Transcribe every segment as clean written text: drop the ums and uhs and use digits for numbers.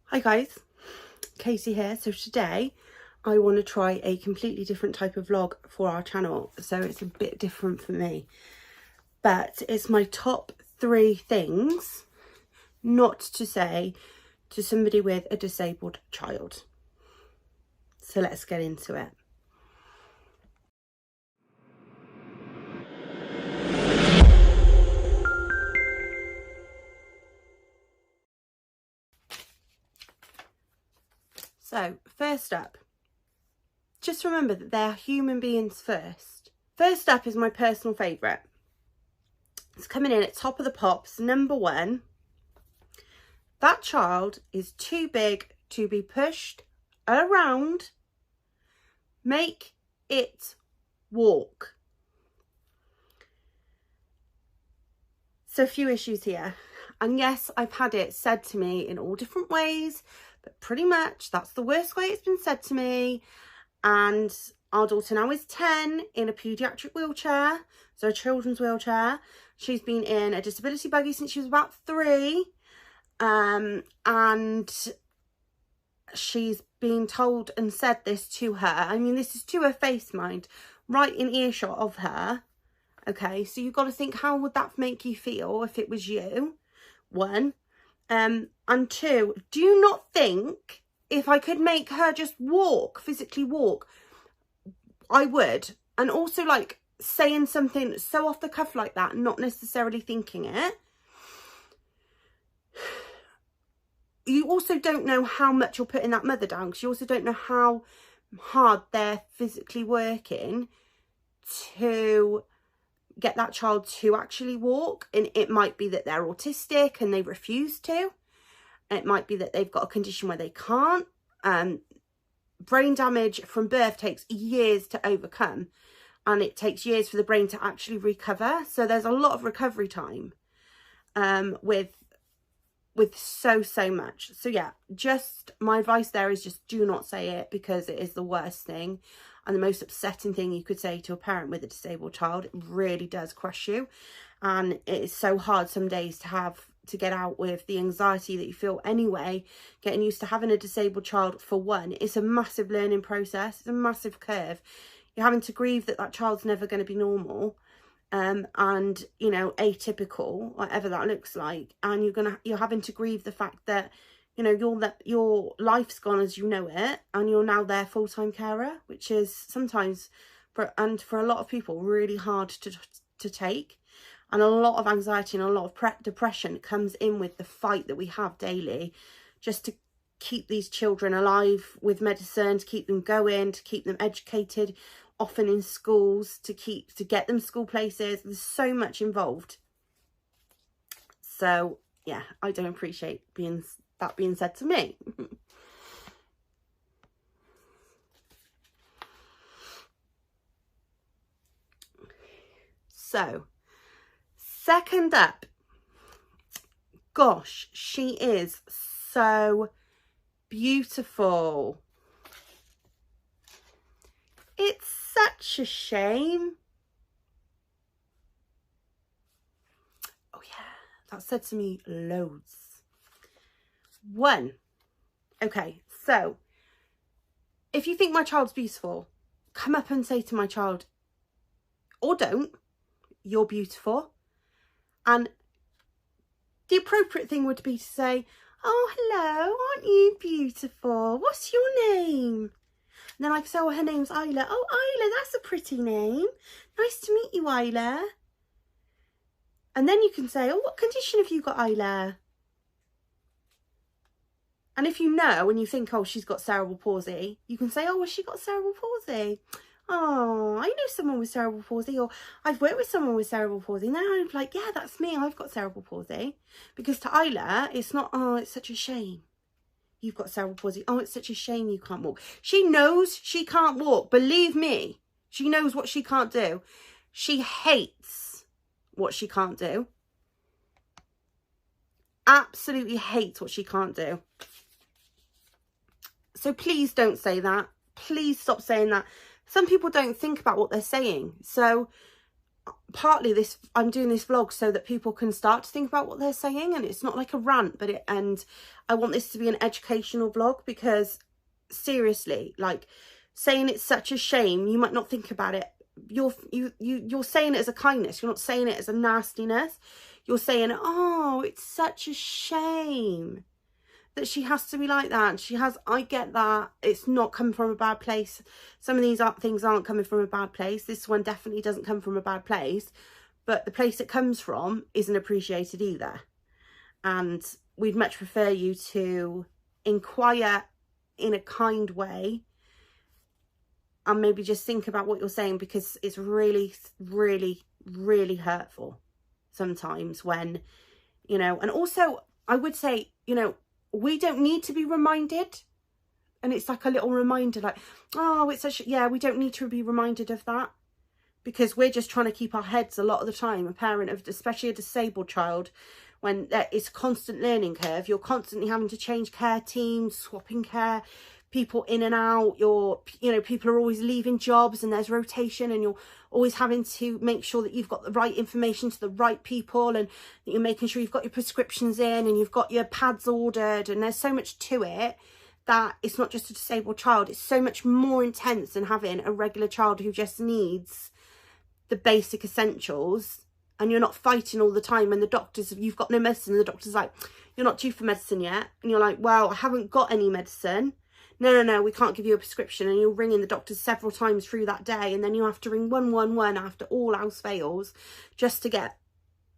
Hi guys, Casey here. So today I want to try a completely different type of vlog for our channel. So it's a bit different for me, but it's my top 3 things not to say to somebody with a disabled child. So let's get into it. So first up, just remember that they're human beings first. First up is my personal favourite. It's coming in at top of the pops, number 1. That child is too big to be pushed around. Make it walk. So a few issues here. And yes, I've had it said to me in all different ways, but pretty much that's the worst way it's been said to me. And our daughter now is 10 in a paediatric wheelchair, so a children's wheelchair. She's been in a disability buggy since she was about 3. And she's been told and said this to her. I mean, this is to her face, mind, right in earshot of her. Okay, so you've got to think, how would that make you feel if it was you? 1. And 2, do you not think if I could make her just walk, physically walk, I would? And also, like, saying something so off the cuff like that, not necessarily thinking it. You also don't know how much you're putting that mother down, because you also don't know how hard they're physically working to get that child to actually walk. And it might be that they're autistic and they refuse to. It might be that they've got a condition where they can't. Brain damage from birth takes years to overcome, and it takes years for the brain to actually recover. So there's a lot of recovery time with so much. So yeah, just my advice there is just do not say it, because it is the worst thing and the most upsetting thing you could say to a parent with a disabled child. It really does crush you, and it is so hard some days to get out with the anxiety that you feel anyway. Getting used to having a disabled child, for one, it's a massive learning process. It's a massive curve. You're having to grieve that that child's never going to be normal, and you know, atypical, whatever that looks like, and you're having to grieve the fact that, you know, your life's gone as you know it, and you're now their full-time carer, which is sometimes for a lot of people really hard to take. And a lot of anxiety and a lot of depression comes in with the fight that we have daily just to keep these children alive with medicine, to keep them going, to keep them educated, often in schools, to get them school places. There's so much involved. So yeah, I don't appreciate that being said to me. So second up, gosh, she is so beautiful. It's such a shame. Oh yeah, that's said to me loads. 1, okay, so if you think my child's beautiful, come up and say to my child, or don't, you're beautiful. And the appropriate thing would be to say, oh, hello, aren't you beautiful? What's your name? And then I can say, oh, her name's Isla. Oh, Isla, that's a pretty name. Nice to meet you, Isla. And then you can say, oh, what condition have you got, Isla? And if you know and you think, oh, she's got cerebral palsy, you can say, oh, has she got cerebral palsy? Oh, I know someone with cerebral palsy, or I've worked with someone with cerebral palsy. Now I'm like, yeah, that's me. I've got cerebral palsy. Because to Isla, it's not, oh, it's such a shame you've got cerebral palsy. Oh, it's such a shame you can't walk. She knows she can't walk. Believe me, she knows what she can't do. She hates what she can't do. Absolutely hates what she can't do. So please don't say that. Please stop saying that. Some people don't think about what they're saying. So partly I'm doing this vlog so that people can start to think about what they're saying, and it's not like a rant, but and I want this to be an educational vlog, because seriously, like, saying it's such a shame, you might not think about it. You're saying it as a kindness. You're not saying it as a nastiness. You're saying, oh, it's such a shame that she has to be like that. I get that. It's not coming from a bad place. Some of these things aren't coming from a bad place. This one definitely doesn't come from a bad place, but the place it comes from isn't appreciated either. And we'd much prefer you to inquire in a kind way, and maybe just think about what you're saying, because it's really, really, really hurtful sometimes when, you know. And also, I would say, you know, we don't need to be reminded. And it's like a little reminder, like, oh, it's such, yeah, we don't need to be reminded of that, because we're just trying to keep our heads a lot of the time. A parent of, especially a disabled child, when it's a constant learning curve, you're constantly having to change care teams, swapping care, people in and out, you know, people are always leaving jobs and there's rotation, and you're always having to make sure that you've got the right information to the right people, and that you're making sure you've got your prescriptions in and you've got your pads ordered, and there's so much to it that it's not just a disabled child. It's so much more intense than having a regular child who just needs the basic essentials, and you're not fighting all the time when the doctors, you've got no medicine, and the doctor's like, you're not due for medicine yet, and you're like, well, I haven't got any medicine. No, we can't give you a prescription, and you're ringing the doctors several times through that day, and then you have to ring 111 after all else fails just to get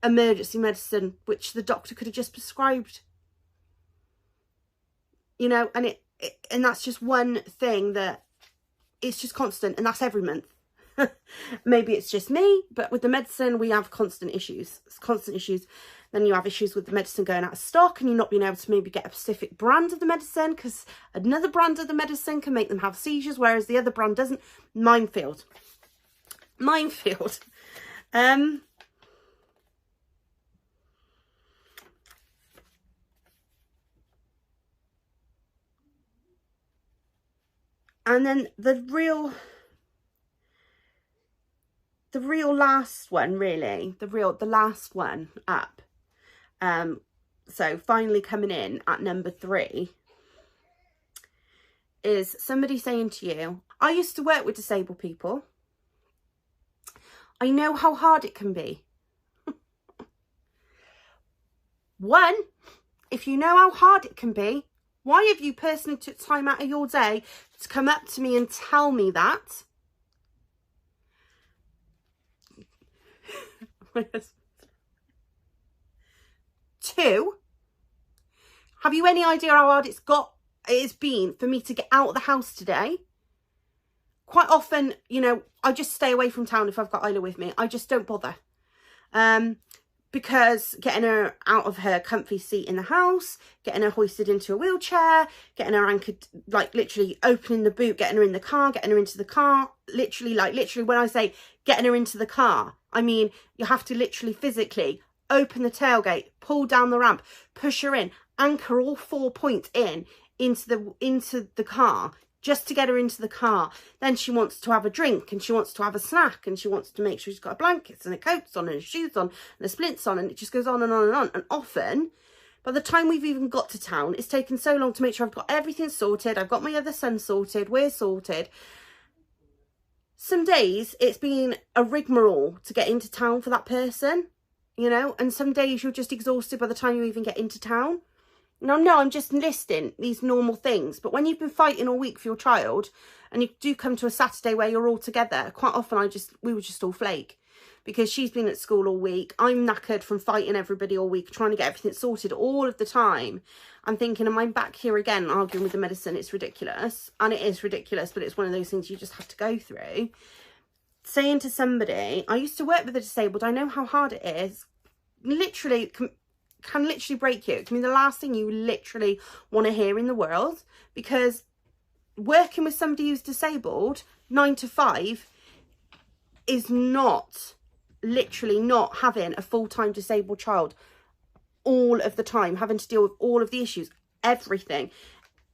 emergency medicine, which the doctor could have just prescribed. You know, and and that's just one thing that it's just constant, and that's every month. Maybe it's just me, but with the medicine we have constant issues. It's constant issues. Then you have issues with the medicine going out of stock, and you not being able to maybe get a specific brand of the medicine, because another brand of the medicine can make them have seizures, whereas the other brand doesn't. Minefield. And then the real last one, really, the last one up. So finally coming in at number 3 is somebody saying to you, I used to work with disabled people. I know how hard it can be. One, if you know how hard it can be, why have you personally took time out of your day to come up to me and tell me that? Two, have you any idea how hard it's been for me to get out of the house today? Quite often, you know, I just stay away from town if I've got Isla with me. I just don't bother. Because getting her out of her comfy seat in the house, getting her hoisted into a wheelchair, getting her anchored, like literally opening the boot, getting her in the car, getting her into the car, literally when I say getting her into the car, I mean, you have to literally physically open the tailgate, pull down the ramp, push her in, anchor all 4 points into the car, just to get her into the car. Then she wants to have a drink, and she wants to have a snack, and she wants to make sure she's got her blankets and her coats on and her shoes on and her splints on, and it just goes on and on and on. And often, by the time we've even got to town, it's taken so long to make sure I've got everything sorted, I've got my other son sorted, we're sorted. Some days it's been a rigmarole to get into town for that person, you know, and some days you're just exhausted by the time you even get into town. Now, no, I'm just listing these normal things, but when you've been fighting all week for your child and you do come to a Saturday where you're all together, quite often we would just all flake, because she's been at school all week. I'm knackered from fighting everybody all week, trying to get everything sorted all of the time. I'm thinking, am I back here again arguing with the medicine? It's ridiculous. And it is ridiculous, but it's one of those things you just have to go through. Saying to somebody, I used to work with the disabled, I know how hard it is, literally can literally break you. It can be the last thing you literally want to hear in the world, because working with somebody who's disabled 9 to 5 is not, literally not having a full-time disabled child all of the time, having to deal with all of the issues, everything.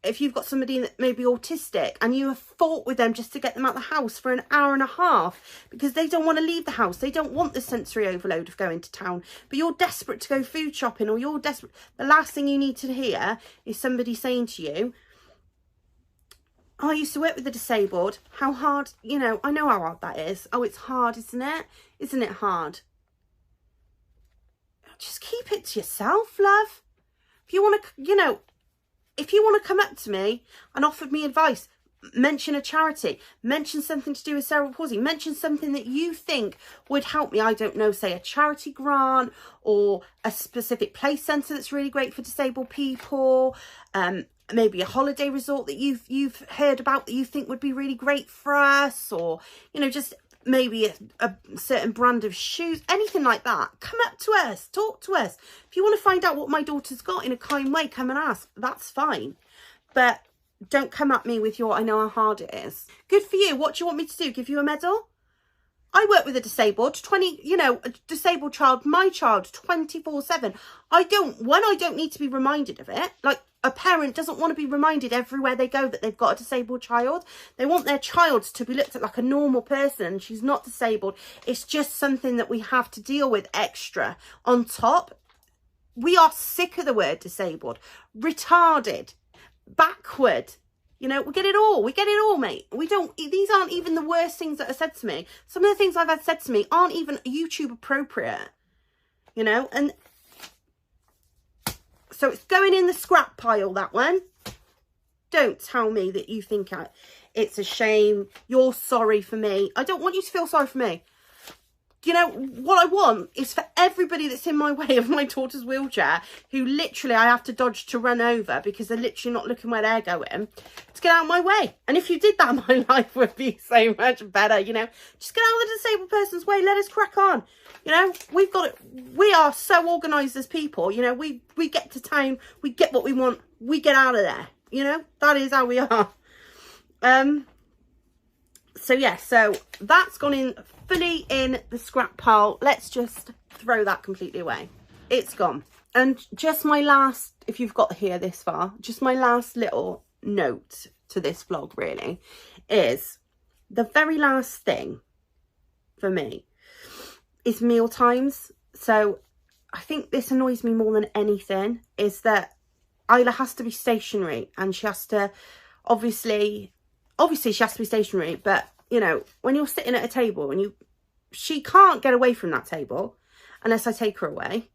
if you've got somebody that may be autistic and you have fought with them just to get them out of the house for an hour and a half because they don't want to leave the house. They don't want the sensory overload of going to town, but you're desperate to go food shopping, or you're desperate. The last thing you need to hear is somebody saying to you, oh, I used to work with the disabled. How hard, you know, I know how hard that is. Oh, it's hard, isn't it? Isn't it hard? Just keep it to yourself, love. If you want to, you know, if you want to come up to me and offer me advice, mention a charity, mention something to do with cerebral palsy, mention something that you think would help me. I don't know, say a charity grant or a specific play centre that's really great for disabled people. Maybe a holiday resort that you've heard about that you think would be really great for us, or, you know, just maybe a certain brand of shoes, anything like that. Come up to us, talk to us. If you want to find out what my daughter's got in a kind way, come and ask. That's fine. But don't come at me with your, I know how hard it is. Good for you. What do you want me to do? Give you a medal? I work with a disabled, a disabled child, my child, 24/7. I don't need to be reminded of it. Like, a parent doesn't want to be reminded everywhere they go that they've got a disabled child. They want their child to be looked at like a normal person, and she's not disabled. It's just something that we have to deal with extra on top. We are sick of the word disabled, retarded, backward. You know, we get it all. We get it all, mate. These aren't even the worst things that are said to me. Some of the things I've had said to me aren't even YouTube appropriate, you know, and so it's going in the scrap pile, that one. Don't tell me that you think it's a shame. You're sorry for me. I don't want you to feel sorry for me. You know, what I want is for everybody that's in my way of my daughter's wheelchair, who literally I have to dodge to run over because they're literally not looking where they're going, to get out of my way. And if you did that, my life would be so much better, you know. Just get out of the disabled person's way. Let us crack on. You know, we are so organised as people. You know, we get to town, we get what we want, we get out of there. You know, that is how we are. So yeah, so that's gone in fully in the scrap pile. Let's just throw that completely away. It's gone. And just my last, if you've got here this far, just my last little note to this vlog really is the very last thing for me is meal times. So I think this annoys me more than anything, is that Isla has to be stationary, and she has to, obviously she has to be stationary, but you know, when you're sitting at a table and she can't get away from that table unless I take her away.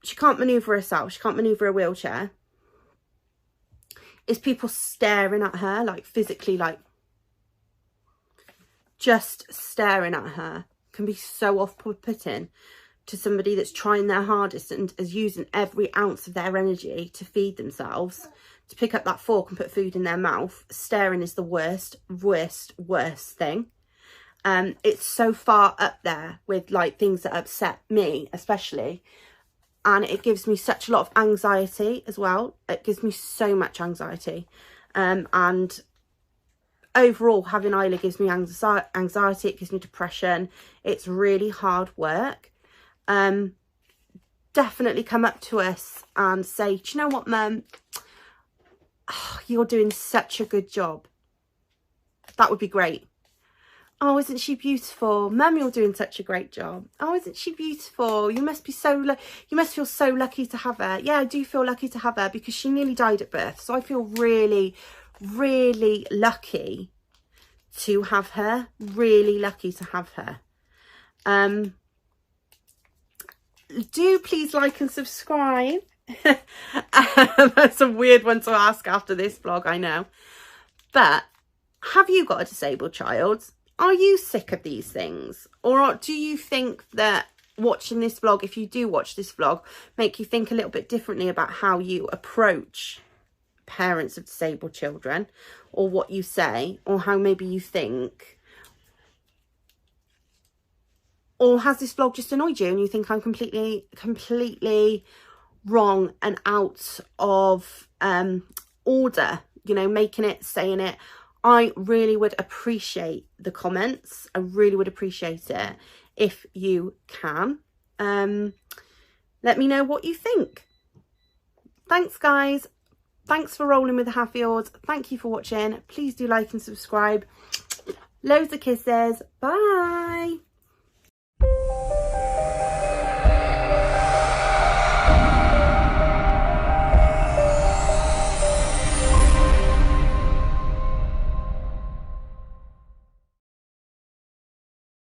She can't manoeuvre herself. She can't manoeuvre a wheelchair. Is people staring at her, like physically, like just staring at her, can be so off-putting to somebody that's trying their hardest and is using every ounce of their energy to feed themselves, to pick up that fork and put food in their mouth. Staring is the worst thing. It's so far up there with like things that upset me especially, and it gives me such a lot of anxiety as well. It gives me so much anxiety, and overall having Isla gives me anxiety. It gives me depression. It's really hard work. Definitely come up to us and say, do you know what, Mum? Oh, you're doing such a good job. That would be great. Oh, isn't she beautiful? Mum, you're doing such a great job. Oh, isn't she beautiful? You must be you must feel so lucky to have her. Yeah, I do feel lucky to have her because she nearly died at birth. So I feel really, really lucky to have her. Really lucky to have her. Do please like and subscribe. That's a weird one to ask after this vlog, I know. But have you got a disabled child? Are you sick of these things? Or do you think that watching this vlog, if you do watch this vlog, make you think a little bit differently about how you approach parents of disabled children, or what you say, or how maybe you think? Or has this vlog just annoyed you and you think I'm completely wrong and out of order, you know, saying it? I really would appreciate the comments. I really would appreciate it if you can. Let me know what you think. Thanks, guys. thanks for rolling with the Hatfields. Thank you for watching. Please do like and subscribe. Loads of kisses. Bye.